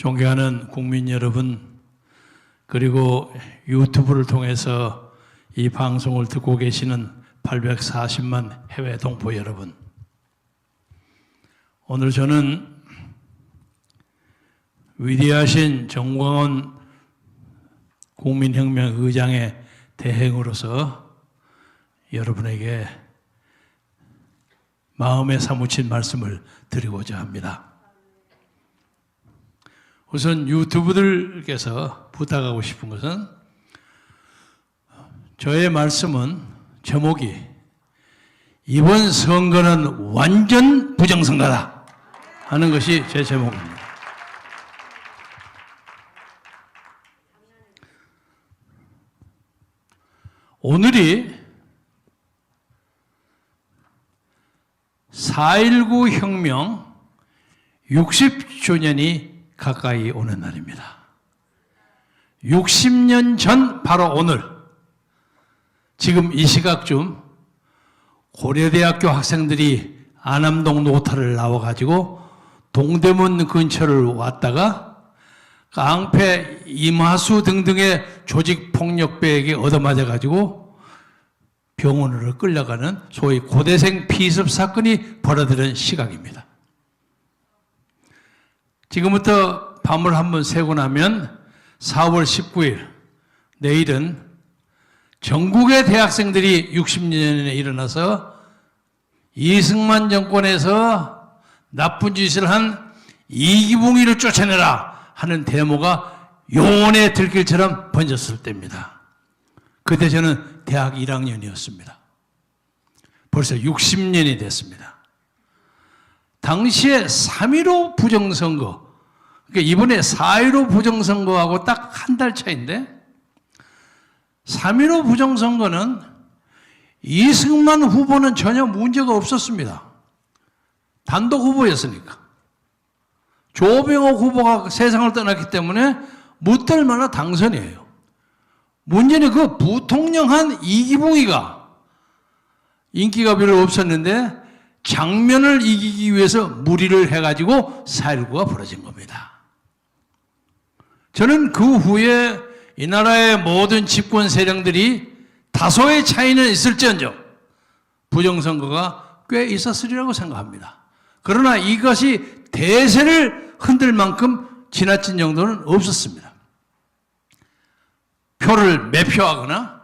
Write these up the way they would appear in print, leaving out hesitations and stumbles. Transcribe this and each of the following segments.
존경하는 국민 여러분, 그리고 유튜브를 통해서 이 방송을 듣고 계시는 840만 해외 동포 여러분, 오늘 저는 위대하신 정광훈 국민혁명 의장의 대행으로서 여러분에게 마음에 사무친 말씀을 드리고자 합니다. 우선 유튜브들께서 부탁하고 싶은 것은, 저의 말씀은 제목이 이번 선거는 완전 부정선거다 하는 것이 제 제목입니다. 오늘이 4.19 혁명 60주년이 가까이 오는 날입니다. 60년 전 바로 오늘, 지금 이 시각쯤 고려대학교 학생들이 안암동 노타를 나와가지고 동대문 근처를 왔다가 깡패 이마수 등등의 조직폭력배에게 얻어맞아가지고 병원으로 끌려가는 소위 고대생 피습 사건이 벌어지는 시각입니다. 지금부터 밤을 한번 새고 나면 4월 19일, 내일은 전국의 대학생들이 60년에 일어나서 이승만 정권에서 나쁜 짓을 한 이기붕이를 쫓아내라 하는 데모가 용원의 들길처럼 번졌을 때입니다. 그때 저는 대학 1학년이었습니다. 벌써 60년이 됐습니다. 당시에 3.15 부정선거, 그러니까 이번에 4.15 부정선거하고 딱 한 달 차인데, 3.15 부정선거는 이승만 후보는 전혀 문제가 없었습니다. 단독 후보였으니까. 조병옥 후보가 세상을 떠났기 때문에 묻들 만한 당선이에요. 문제는 그 부통령한 이기붕이가 인기가 별로 없었는데 장면을 이기기 위해서 무리를 해가지고 4.19가 벌어진 겁니다. 저는 그 후에 이 나라의 모든 집권 세력들이 다소의 차이는 있을지언정 부정선거가 꽤 있었으리라고 생각합니다. 그러나 이것이 대세를 흔들 만큼 지나친 정도는 없었습니다. 표를 매표하거나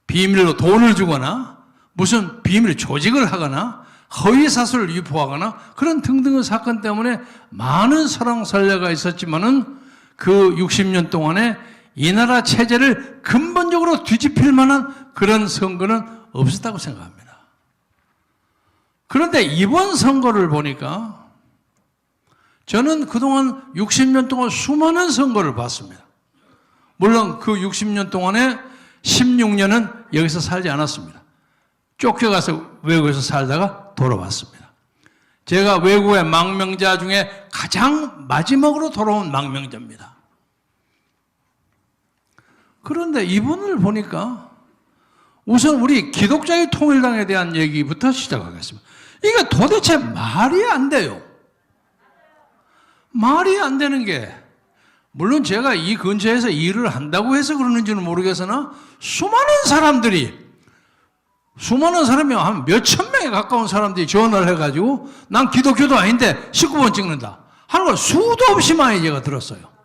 비밀로 돈을 주거나 무슨 비밀 조직을 하거나 허위사실을 유포하거나 그런 등등의 사건 때문에 많은 설왕설래가 있었지만은 그 60년 동안에 이 나라 체제를 근본적으로 뒤집힐 만한 그런 선거는 없었다고 생각합니다. 그런데 이번 선거를 보니까 저는 그동안 60년 동안 수많은 선거를 봤습니다. 물론 그 60년 동안에 16년은 여기서 살지 않았습니다. 쫓겨가서 외국에서 살다가 돌아왔습니다. 제가 외국의 망명자 중에 가장 마지막으로 돌아온 망명자입니다. 그런데 이분을 보니까 우선 우리 기독자의 통일당에 대한 얘기부터 시작하겠습니다. 이게 도대체 말이 안 돼요. 말이 안 되는 게, 물론 제가 이 근처에서 일을 한다고 해서 그러는지는 모르겠으나 수많은 사람이 한 몇천 명에 가까운 사람들이 전화를 해가지고 난 기독교도 아닌데 19번 찍는다 하는 걸 수도 없이 많이 제가 들었어요.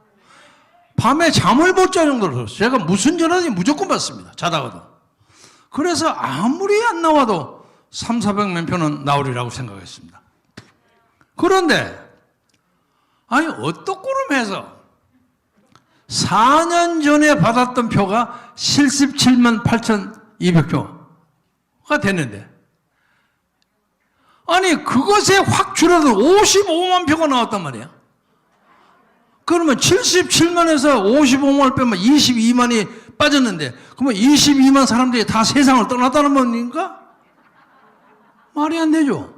밤에 잠을 못 잘 정도로 들었어요. 제가 무슨 전화든지 무조건 받습니다. 자다가도. 그래서 아무리 안 나와도 300~400만 표는 나오리라고 생각했습니다. 그런데 아니 어떡구름 해서 4년 전에 받았던 표가 77만 8,200표가 됐는데, 아니 그것에 확 줄어들 55만 표가 나왔단 말이야. 그러면 77만에서 55만을 빼면 22만이 빠졌는데, 그러면 22만 사람들이 다 세상을 떠났다는 겁니까? 말이 안 되죠.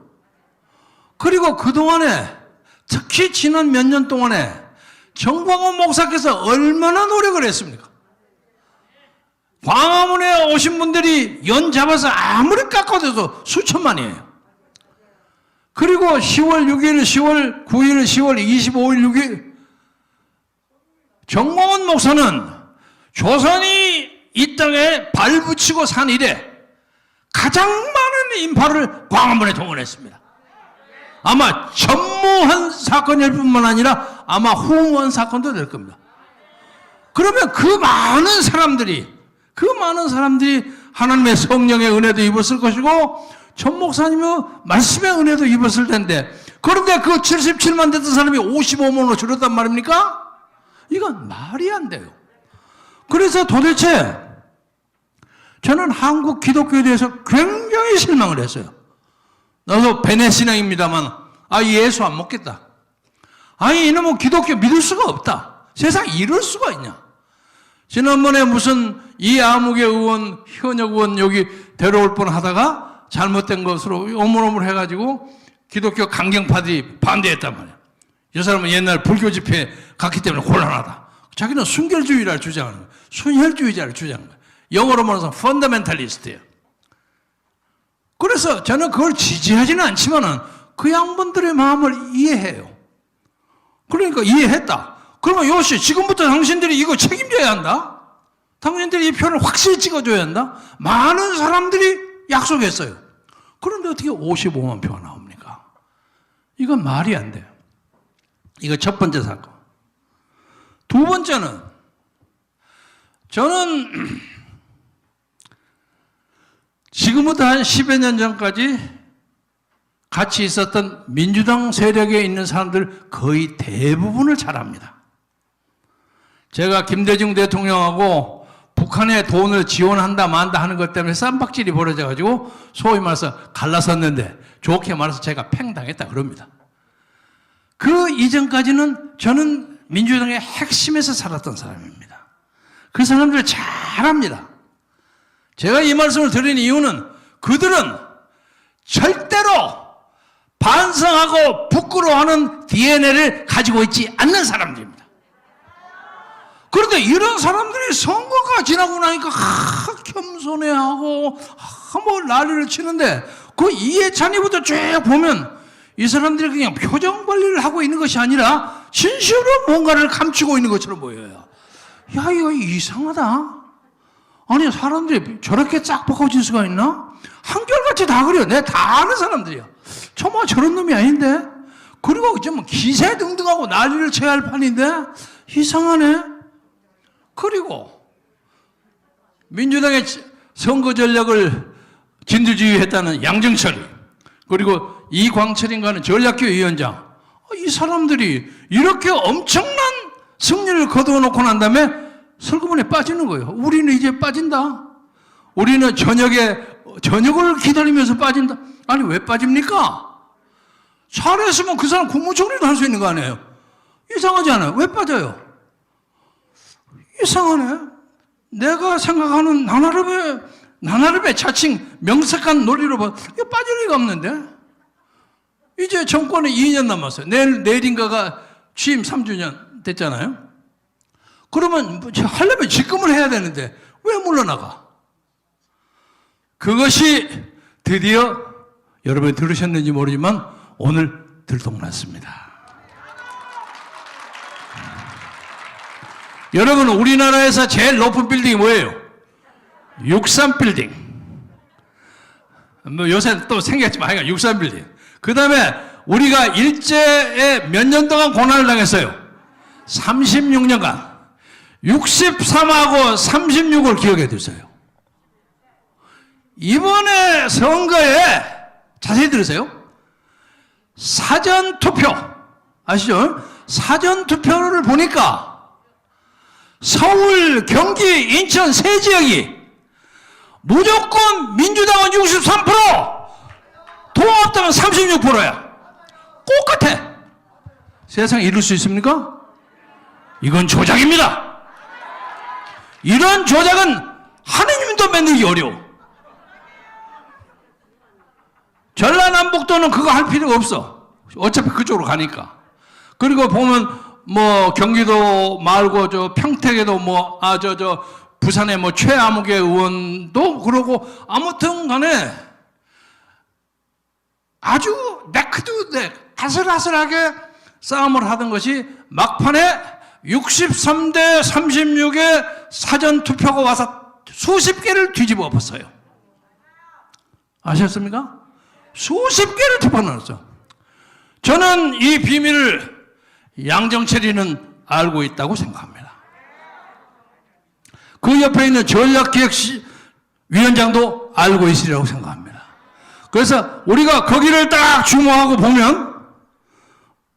그리고 그동안에, 특히 지난 몇 년 동안에 정광훈 목사께서 얼마나 노력을 했습니까? 광화문에 오신 분들이 연 잡아서 아무리 깎아도 수천만이에요. 그리고 10월 6일, 10월 9일, 10월 25일, 6일 정몽원 목사는 조선이 이 땅에 발붙이고 산 이래 가장 많은 인파를 광화문에 동원했습니다. 아마 전무한 사건일 뿐만 아니라 아마 후무한 사건도 될 겁니다. 그러면 그 많은 사람들이 하나님의 성령의 은혜도 입었을 것이고 전 목사님의 말씀의 은혜도 입었을 텐데, 그런데 그 77만 됐던 사람이 55만으로 줄었단 말입니까? 이건 말이 안 돼요. 그래서 도대체 저는 한국 기독교에 대해서 굉장히 실망을 했어요. 나도 베네 신앙입니다만 예수 안 먹겠다. 이놈은 기독교 믿을 수가 없다. 세상에 이럴 수가 있냐. 지난번에 무슨 이아무개 의원, 현역 의원 여기 데려올 뻔 하다가 잘못된 것으로 오물오물 해가지고 기독교 강경파들이 반대했단 말이야. 이 사람은 옛날 불교 집회 갔기 때문에 곤란하다. 자기는 순결주의를 주장하는 거야. 순혈주의자를 주장하는 거야. 영어로 말해서 펀더멘탈리스트예요. 그래서 저는 그걸 지지하지는 않지만은 그 양반들의 마음을 이해해요. 그러니까 이해했다. 그러면 요시 지금부터 당신들이 이거 책임져야 한다. 당신들이 이 표를 확실히 찍어줘야 한다. 많은 사람들이 약속했어요. 그런데 어떻게 55만 표가 나옵니까? 이건 말이 안 돼요. 이거 첫 번째 사건. 두 번째는 저는 지금부터 한 10여 년 전까지 같이 있었던 민주당 세력에 있는 사람들 거의 대부분을 잘 압니다. 제가 김대중 대통령하고 북한에 돈을 지원한다 만다 하는 것 때문에 쌈박질이 벌어져가지고 소위 말해서 갈라섰는데 좋게 말해서 제가 팽당했다 그럽니다. 그 이전까지는 저는 민주당의 핵심에서 살았던 사람입니다. 그 사람들을 잘 압니다. 제가 이 말씀을 드린 이유는 그들은 절대로 반성하고 부끄러워하는 DNA를 가지고 있지 않는 사람들입니다. 그런데 이런 사람들이 선거가 지나고 나니까 겸손해하고 뭐 난리를 치는데 그 이해찬이부터 쭉 보면 이 사람들이 그냥 표정 관리를 하고 있는 것이 아니라 진실로 뭔가를 감추고 있는 것처럼 보여요. 야, 이거 이상하다. 아니, 사람들이 저렇게 쫙 바꿔질 수가 있나? 한결같이 다 그래요. 내가 다 아는 사람들이야. 정말 저런 놈이 아닌데? 그리고 좀 기세등등하고 난리를 쳐야 할 판인데? 이상하네? 그리고 민주당의 선거 전략을 진두지휘했다는 양정철이, 그리고 이광철인가는 전략교 위원장, 이 사람들이 이렇게 엄청난 승리를 거두어놓고 난 다음에 설거문에 빠지는 거예요. 우리는 이제 빠진다. 우리는 저녁을 기다리면서 빠진다. 아니, 왜 빠집니까? 잘했으면 그 사람 국무총리도 할 수 있는 거 아니에요? 이상하지 않아요? 왜 빠져요? 이상하네. 내가 생각하는 나나름의 자칭 명색한 논리로 봐, 이거 빠질 리가 없는데? 이제 정권에 2년 남았어요. 내일인가가 취임 3주년 됐잖아요. 그러면 하려면 직금을 해야 되는데 왜 물러나가? 그것이 드디어 여러분이 들으셨는지 모르지만 오늘 들통났습니다. 여러분, 우리나라에서 제일 높은 빌딩이 뭐예요? 63빌딩. 뭐 요새 또 생겼지만 하여간 63빌딩. 그 다음에 우리가 일제에 몇 년 동안 고난을 당했어요. 36년간. 63하고 36을 기억해 두세요. 이번에 선거에 자세히 들으세요. 사전투표 아시죠? 사전투표를 보니까 서울, 경기, 인천 세 지역이 무조건 민주당은 63%, 통합당은 36%야. 똑같아. 세상에 이룰 수 있습니까? 이건 조작입니다. 이런 조작은 하느님도 만들기 어려워. 전라남북도는 그거 할 필요가 없어. 어차피 그쪽으로 가니까. 그리고 보면 뭐 경기도 말고 저 평택에도 뭐 부산에 뭐 최아무개 의원도 그러고, 아무튼 간에 아주 아슬아슬하게 싸움을 하던 것이 막판에 63대 36의 사전투표가 와서 수십 개를 뒤집어 엎었어요. 아셨습니까? 수십 개를 뒤집어 놨어. 저는 이 비밀을 양정철이는 알고 있다고 생각합니다. 그 옆에 있는 전략기획위원장도 알고 있으리라고 생각합니다. 그래서 우리가 거기를 딱 주목하고 보면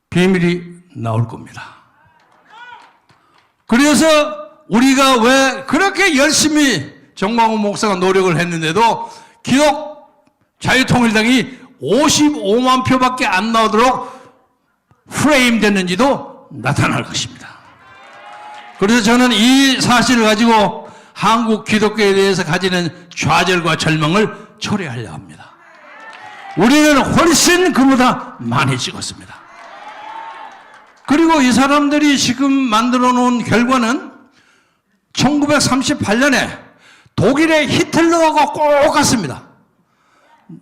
비밀이 나올 겁니다. 그래서 우리가 왜 그렇게 열심히 정광훈 목사가 노력을 했는데도 기독 자유통일당이 55만 표밖에 안 나오도록 프레임 됐는지도 나타날 것입니다. 그래서 저는 이 사실을 가지고 한국 기독교에 대해서 가지는 좌절과 절망을 초래하려 합니다. 우리는 훨씬 그보다 많이 찍었습니다. 그리고 이 사람들이 지금 만들어 놓은 결과는 1938년에 독일의 히틀러하고 똑같습니다.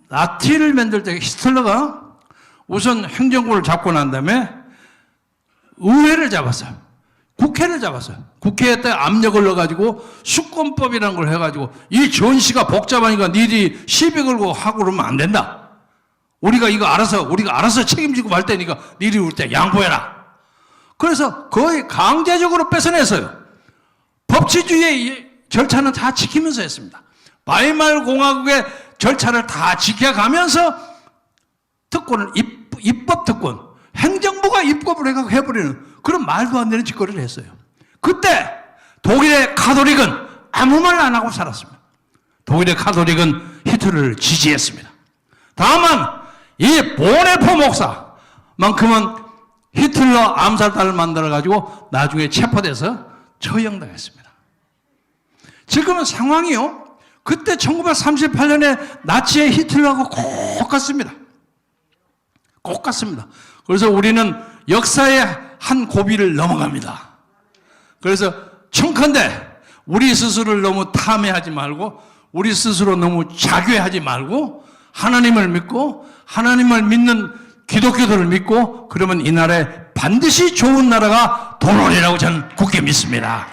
나치를 만들 때 히틀러가 우선 행정부를 잡고 난 다음에 의회를 잡았어요. 국회를 잡았어요. 국회에 압력을 넣어가지고 수권법이라는 걸 해가지고 이 전시가 복잡하니까 니들이 시비 걸고 하고 그러면 안 된다. 우리가 알아서 책임지고 말 테니까 니들이 올 때 양보해라. 그래서 거의 강제적으로 뺏어냈어요. 법치주의의 절차는 다 지키면서 했습니다. 바이말 공화국의 절차를 다 지켜가면서 특권을 입법 특권, 행정부가 입법을 해버리는 그런 말도 안 되는 짓거리를 했어요. 그때 독일의 가톨릭은 아무 말 안 하고 살았습니다. 독일의 가톨릭은 히틀러를 지지했습니다. 다만 이 보네포 목사만큼은 히틀러 암살단을 만들어가지고 나중에 체포돼서 처형당했습니다. 지금은 상황이요. 그때 1938년에 나치의 히틀러하고 똑같습니다. 똑같습니다. 그래서 우리는 역사의 한 고비를 넘어갑니다. 그래서 청컨대 우리 스스로를 너무 탐해하지 말고 우리 스스로 너무 자괴하지 말고 하나님을 믿고 하나님을 믿는 기독교도를 믿고 그러면 이 나라에 반드시 좋은 나라가 돌아오리라고 저는 굳게 믿습니다.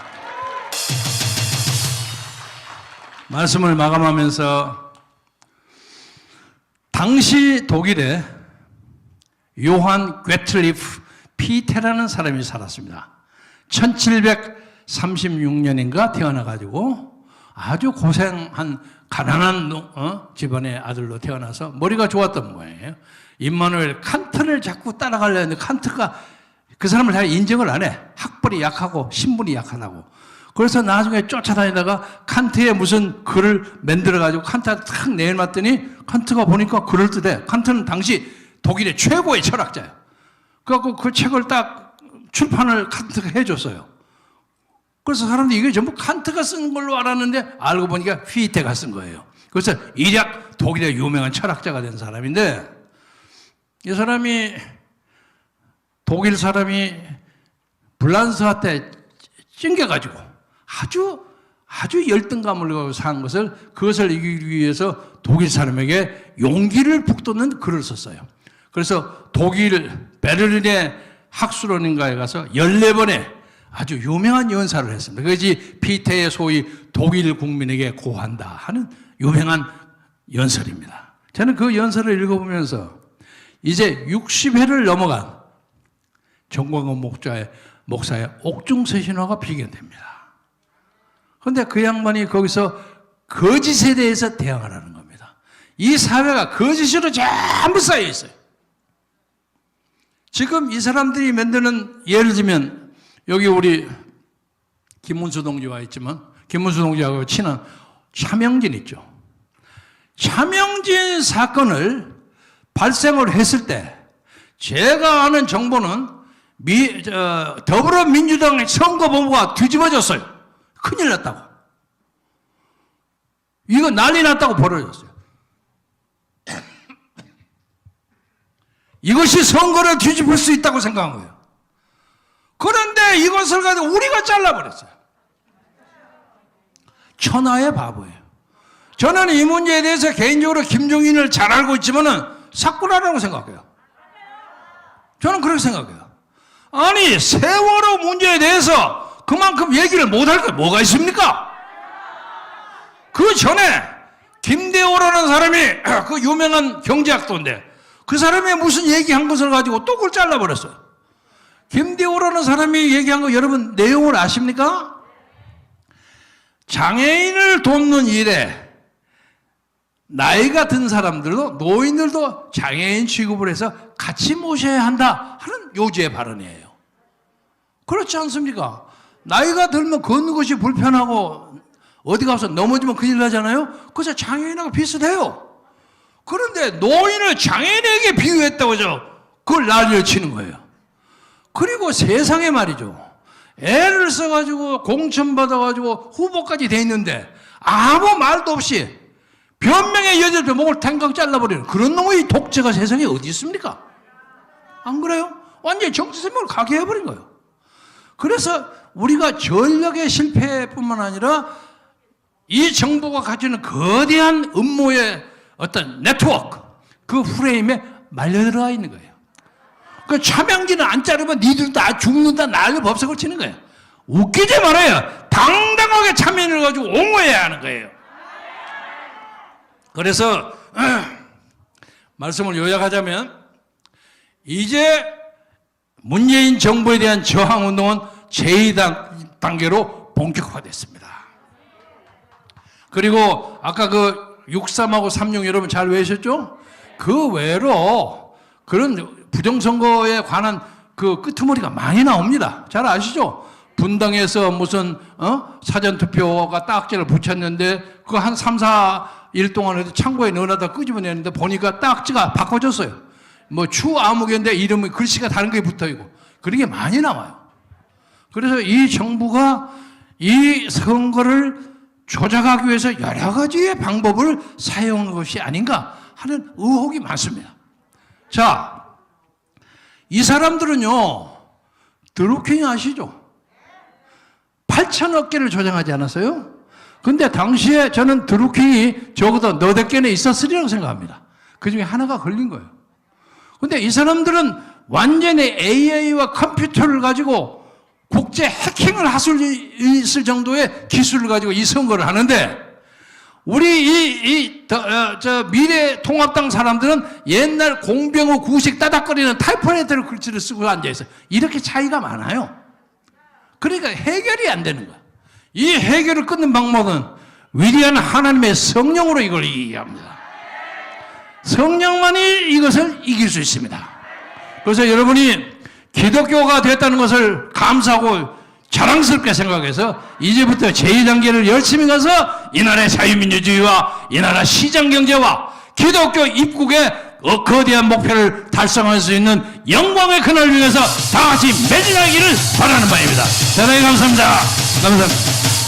말씀을 마감하면서 당시 독일에 요한 괴틀리프 피테라는 사람이 살았습니다. 1736년인가 태어나가지고 아주 고생한 가난한 집안의 아들로 태어나서 머리가 좋았던 모양이에요. 임마누엘 칸트를 자꾸 따라가려 했는데 칸트가 그 사람을 잘 인정을 안 해. 학벌이 약하고 신분이 약하다고. 그래서 나중에 쫓아다니다가 칸트의 무슨 글을 만들어가지고 칸트한테 탁 내놨더니 칸트가 보니까 그럴듯해. 칸트는 당시 독일의 최고의 철학자예요. 그래갖고 그 책을 딱 출판을 칸트가 해줬어요. 그래서 사람들이 이게 전부 칸트가 쓴 걸로 알았는데 알고 보니까 휘테가 쓴 거예요. 그래서 일약 독일의 유명한 철학자가 된 사람인데 이 사람이 독일 사람이 불란서한테 찡겨가지고 아주 열등감을 가지고 산 것을 그것을 이기기 위해서 독일 사람에게 용기를 북돋는 글을 썼어요. 그래서 독일 베를린의 학술원인가에 가서 14번의 아주 유명한 연사를 했습니다. 그것이 피테의 소위 독일 국민에게 고한다 하는 유명한 연설입니다. 저는 그 연설을 읽어보면서 이제 60회를 넘어간 정광훈 목사의 옥중서신화가 비견됩니다. 그런데 그 양반이 거기서 거짓에 대해서 대항하라는 겁니다. 이 사회가 거짓으로 전부 쌓여 있어요. 지금 이 사람들이 만드는, 예를 들면 여기 우리 김문수 동지와 있지만 김문수 동지하고 친한 차명진 있죠. 차명진 사건을 발생을 했을 때 제가 아는 정보는 더불어민주당의 선거본부가 뒤집어졌어요. 큰일 났다고. 이거 난리 났다고 벌어졌어요. 이것이 선거를 뒤집을 수 있다고 생각한 거예요. 그런데 이것을 가지고 우리가 잘라버렸어요. 천하의 바보예요. 저는 이 문제에 대해서 개인적으로 김종인을 잘 알고 있지만은 사꾸라라고 생각해요. 저는 그렇게 생각해요. 아니 세월호 문제에 대해서 그만큼 얘기를 못할 게 뭐가 있습니까? 그 전에 김대호라는 사람이 그 유명한 경제학도인데 그 사람이 무슨 얘기한 것을 가지고 또 그걸 잘라버렸어요. 김대호라는 사람이 얘기한 거 여러분 내용을 아십니까? 장애인을 돕는 일에 나이가 든 사람들도 노인들도 장애인 취급을 해서 같이 모셔야 한다 하는 요지의 발언이에요. 그렇지 않습니까? 나이가 들면 걷는 것이 불편하고 어디 가서 넘어지면 큰일 나잖아요. 그래서 장애인하고 비슷해요. 그런데 노인을 장애인에게 비유했다고 해서 그걸 난리를 치는 거예요. 그리고 세상에 말이죠. 애를 써가지고 공천받아가지고 후보까지 돼 있는데 아무 말도 없이 변명의 여자들 목을 탱강 잘라버리는 그런 놈의 독재가 세상에 어디 있습니까? 안 그래요? 완전히 정치 생명을 가게 해버린 거예요. 그래서 우리가 전력의 실패뿐만 아니라 이 정부가 가지는 거대한 음모의 어떤 네트워크, 그 프레임에 말려들어가 있는 거예요. 그 차명기는 안 자르면 니들 다 죽는다 난리 법석을 치는 거예요. 웃기지 말아요. 당당하게 참여를 가지고 옹호해야 하는 거예요. 그래서 말씀을 요약하자면 이제 문재인 정부에 대한 저항운동은 제2단계로 본격화됐습니다. 그리고 아까 그 63하고 36 여러분 잘 외우셨죠? 그 외로 그런 부정선거에 관한 그 끄트머리가 많이 나옵니다. 잘 아시죠? 분당에서 무슨 사전투표가 딱지를 붙였는데 그거 한 3, 4일 동안 창고에 넣어놔다 끄집어내는데 보니까 딱지가 바꿔졌어요. 뭐 추아무개인데 이름이 글씨가 다른 게 붙어있고 그런 게 많이 나와요. 그래서 이 정부가 이 선거를 조작하기 위해서 여러 가지의 방법을 사용한 것이 아닌가 하는 의혹이 많습니다. 자, 이 사람들은요, 드루킹 아시죠? 8천억 개를 조장하지 않았어요? 근데 당시에 저는 드루킹이 적어도 너댓 개는 있었으리라고 생각합니다. 그 중에 하나가 걸린 거예요. 근데 이 사람들은 완전히 AI와 컴퓨터를 가지고 국제 해킹을 할 수 있을 정도의 기술을 가지고 이 선거를 하는데 우리 미래통합당 사람들은 옛날 공병호 구식 따닥거리는 타이프라이터를 글씨를 쓰고 앉아있어요. 이렇게 차이가 많아요. 그러니까 해결이 안 되는 거야. 이 해결을 끊는 방법은 위대한 하나님의 성령으로 이걸 이해합니다. 성령만이 이것을 이길 수 있습니다. 그래서 여러분이 기독교가 됐다는 것을 감사하고 자랑스럽게 생각해서 이제부터 제2단계를 열심히 가서 이 나라의 자유민주주의와 이 나라 시장경제와 기독교 입국의 거대한 목표를 달성할 수 있는 영광의 그날을 위해서 다 같이 매진하기를 바라는 바입니다. 대단히 감사합니다. 감사합니다.